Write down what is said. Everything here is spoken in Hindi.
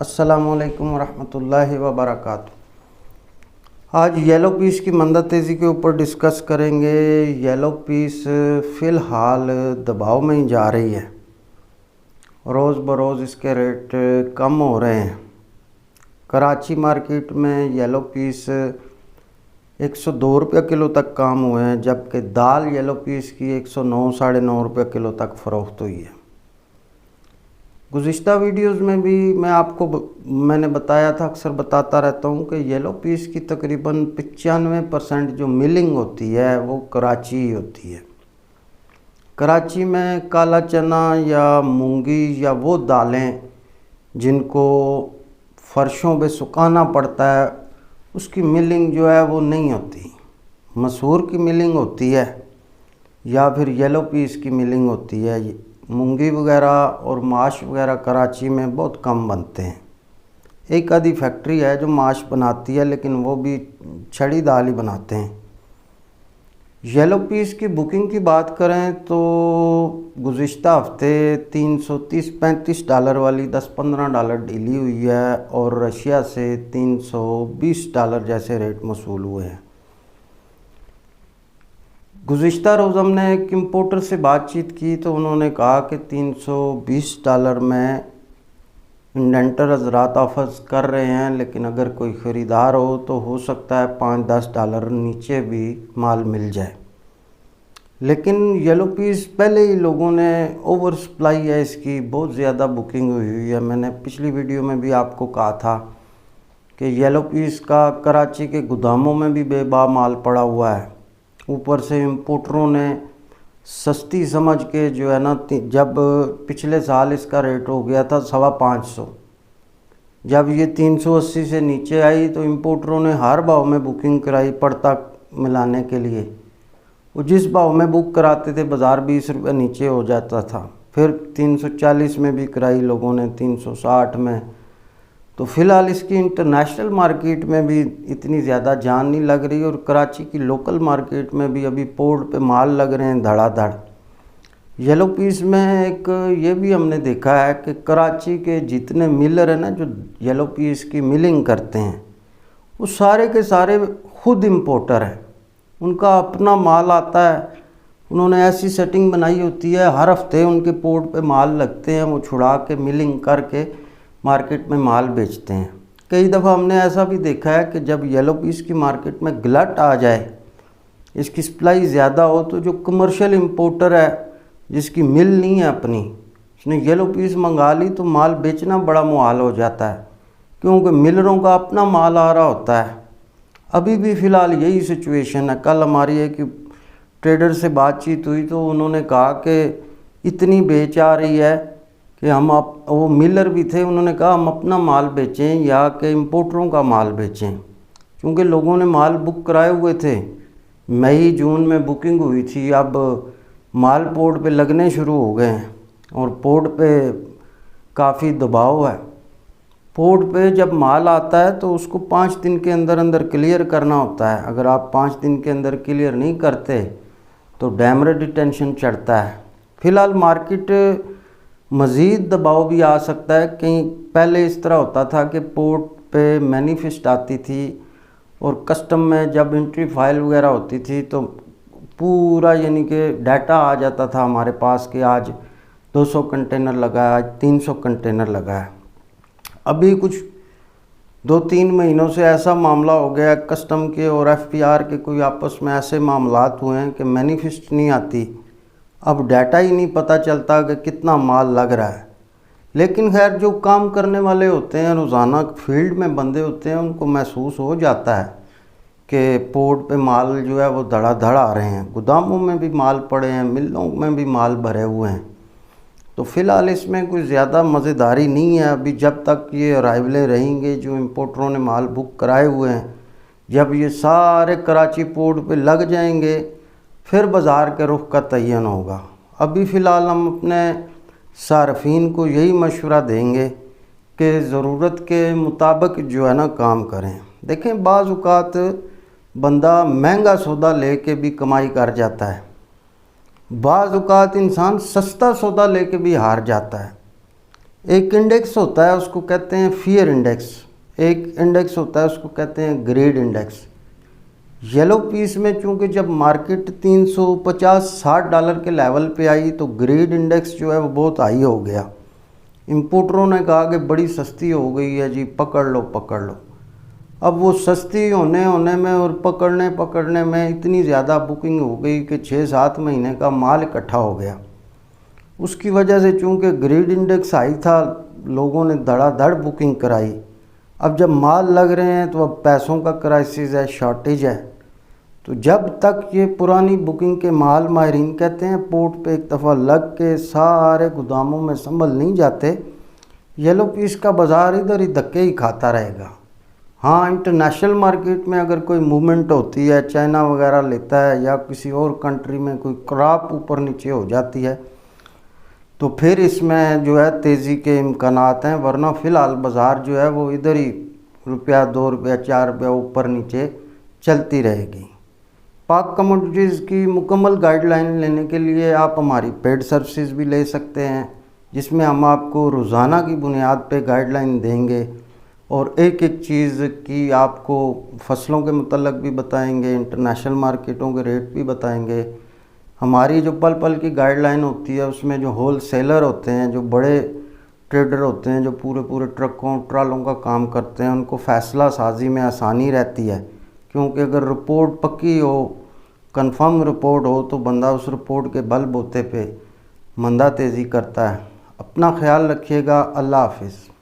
अस्सलामुअलैकुम वरहमतुल्लाहि वबरकातुहू। आज येलो पीस की मंदा तेज़ी के ऊपर डिस्कस करेंगे। येलो पीस फ़िलहाल दबाव में ही जा रही है, रोज़ बरोज़ इसके रेट कम हो रहे हैं। कराची मार्केट में येलो पीस 102 रुपये किलो तक काम हुए हैं, जबकि दाल येलो पीस की 109 साढ़े 9 रुपये किलो तक फ़रोख्त हुई है। गुज़िश्ता वीडियोज़ में भी मैंने बताया था, अक्सर बताता रहता हूँ कि येलो पीस की तकरीबन 95% जो मिलिंग होती है वो कराची ही होती है। कराची में काला चना या मूंगी या वो दालें जिनको फ़र्शों पे सुखाना पड़ता है, उसकी मिलिंग जो है वो नहीं होती। मसूर की मिलिंग होती है या फिर येलो पीस की मिलिंग होती है। मूंगी वगैरह और माश वगैरह कराची में बहुत कम बनते हैं। एक आधी फैक्ट्री है जो माश बनाती है, लेकिन वो भी छड़ी दाल ही बनाते हैं। येलो पीस की बुकिंग की बात करें तो गुज़िश्ता हफ्ते $330-35 वाली $10-15 डीली हुई है और रशिया से $320 जैसे रेट मसूल हुए हैं। गुज़िश्ता रोज़ हमने एक इम्पोर्टर से बातचीत की तो उन्होंने कहा कि $320 में इंडेंटर हज़रात ऑफ़र्स कर रहे हैं, लेकिन अगर कोई ख़रीदार हो तो हो सकता है $5-10 नीचे भी माल मिल जाए। लेकिन येलो पीस पहले ही लोगों ने ओवर सप्लाई है, इसकी बहुत ज़्यादा बुकिंग हुई है। मैंने पिछली वीडियो में भी आपको कहा था कि येलो पीस का कराची के गोदामों में भी बेबा माल पड़ा हुआ है। ऊपर से इम्पोर्टरों ने सस्ती समझ के जो है ना, जब पिछले साल इसका रेट हो गया था 550, जब ये 380 से नीचे आई तो इम्पोर्टरों ने हर भाव में बुकिंग कराई पड़ता मिलाने के लिए। वो जिस भाव में बुक कराते थे बाज़ार 20 रुपये नीचे हो जाता था। फिर 340 में भी कराई लोगों ने, 360 में। तो फ़िलहाल इसकी इंटरनेशनल मार्केट में भी इतनी ज़्यादा जान नहीं लग रही और कराची की लोकल मार्केट में भी अभी पोर्ट पे माल लग रहे हैं धड़ाधड़। येलो पीस में एक ये भी हमने देखा है कि कराची के जितने मिलर हैं ना, जो येलो पीस की मिलिंग करते हैं, वो सारे के सारे खुद इम्पोर्टर हैं। उनका अपना माल आता है, उन्होंने ऐसी सेटिंग बनाई होती है, हर हफ्ते उनके पोर्ट पे माल लगते हैं, वो छुड़ा के मिलिंग करके मार्केट में माल बेचते हैं। कई दफ़ा हमने ऐसा भी देखा है कि जब येलो पीस की मार्केट में गलट आ जाए, इसकी सप्लाई ज़्यादा हो, तो जो कमर्शियल इम्पोर्टर है जिसकी मिल नहीं है अपनी, उसने येलो पीस मंगा ली तो माल बेचना बड़ा मुहाल हो जाता है, क्योंकि मिलरों का अपना माल आ रहा होता है। अभी भी फ़िलहाल यही सिचुएशन है। कल हमारी एक ट्रेडर से बातचीत हुई तो उन्होंने कहा कि इतनी बेच आ रही है कि वो मिलर भी थे, उन्होंने कहा हम अपना माल बेचें या कि इम्पोर्टरों का माल बेचें, क्योंकि लोगों ने माल बुक कराए हुए थे। मई जून में बुकिंग हुई थी, अब माल पोर्ट पे लगने शुरू हो गए हैं और पोर्ट पे काफ़ी दबाव है। पोर्ट पे जब माल आता है तो उसको 5 दिन के अंदर अंदर क्लियर करना होता है। अगर आप 5 दिन के अंदर क्लियर नहीं करते तो डैमरेज डिटेंशन चढ़ता है। फ़िलहाल मार्केट मज़ीद दबाव भी आ सकता है। कहीं पहले इस तरह होता था कि पोर्ट पे मैनिफेस्ट आती थी और कस्टम में जब एंट्री फाइल वगैरह होती थी तो पूरा यानी कि डाटा आ जाता था हमारे पास कि आज 200 कंटेनर लगा है, आज 300 कंटेनर लगा है। अभी कुछ 2-3 महीनों से ऐसा मामला हो गया, कस्टम के और FPR के कोई आपस में ऐसे मामलात हुए हैं कि मैनिफेस्ट नहीं आती, अब डाटा ही नहीं पता चलता कि कितना माल लग रहा है। लेकिन खैर, जो काम करने वाले होते हैं, रोज़ाना फील्ड में बंदे होते हैं, उनको महसूस हो जाता है कि पोर्ट पे माल जो है वो धड़ाधड़ आ रहे हैं, गोदामों में भी माल पड़े हैं, मिलों में भी माल भरे हुए हैं। तो फ़िलहाल इसमें कोई ज़्यादा मज़ेदारी नहीं है अभी, जब तक ये अराइवलें रहेंगे जो इम्पोर्टरों ने माल बुक कराए हुए हैं। जब ये सारे कराची पोर्ट पे लग जाएंगे फिर बाज़ार के रुख का तयन होगा। अभी फ़िलहाल हम अपने सार्फिन को यही मशवरा देंगे कि ज़रूरत के मुताबिक जो है ना काम करें। देखें, बाज़ औक़ात बंदा महंगा सौदा लेके भी कमाई कर जाता है, बाज़ औक़ात इंसान सस्ता सौदा लेके भी हार जाता है। एक इंडेक्स होता है उसको कहते हैं फियर इंडेक्स, एक इंडेक्स होता है उसको कहते हैं ग्रेड इंडेक्स। येलो पीस में चूँकि जब मार्केट 350-60 डॉलर के लेवल पे आई तो ग्रेड इंडेक्स जो है वो बहुत हाई हो गया। इंपोर्टरों ने कहा कि बड़ी सस्ती हो गई है जी, पकड़ लो पकड़ लो। अब वो सस्ती होने में और पकड़ने में इतनी ज़्यादा बुकिंग हो गई कि 6-7 महीने का माल इकट्ठा हो गया। उसकी वजह से चूँकि ग्रेड इंडेक्स हाई था, लोगों ने धड़ाधड़ बुकिंग कराई। अब जब माल लग रहे हैं तो अब पैसों का क्राइसिस है, शॉर्टेज है। तो जब तक ये पुरानी बुकिंग के माल, माहिरीन कहते हैं, पोर्ट पे एक दफ़ा लग के सारे गोदामों में संभल नहीं जाते, येलो पीस का बाज़ार इधर ही धक्के ही खाता रहेगा। हाँ, इंटरनेशनल मार्केट में अगर कोई मूवमेंट होती है, चाइना वगैरह लेता है या किसी और कंट्री में कोई क्रॉप ऊपर नीचे हो जाती है तो फिर इसमें जो है तेज़ी के इम्कानात हैं, वरना फ़िलहाल बाज़ार जो है वो इधर ही रुपया 2 रुपया 4 रुपया ऊपर नीचे चलती रहेगी। पाक कमोडिटीज़ की मुकम्मल गाइडलाइन लेने के लिए आप हमारी पेड सर्विसेज भी ले सकते हैं, जिसमें हम आपको रोज़ाना की बुनियाद पे गाइडलाइन देंगे और एक एक चीज़ की आपको फसलों के मुतल्लक भी बताएंगे, इंटरनेशनल मार्केटों के रेट भी बताएंगे। हमारी जो पल पल की गाइडलाइन होती है उसमें जो होल सेलर होते हैं, जो बड़े ट्रेडर होते हैं, जो पूरे ट्रकों ट्रालों का काम करते हैं, उनको फ़ैसला साजी में आसानी रहती है, क्योंकि अगर रिपोर्ट पक्की हो, कंफर्म रिपोर्ट हो, तो बंदा उस रिपोर्ट के बल बोते पे मंदा तेज़ी करता है। अपना ख्याल रखिएगा। अल्लाह हाफिज़।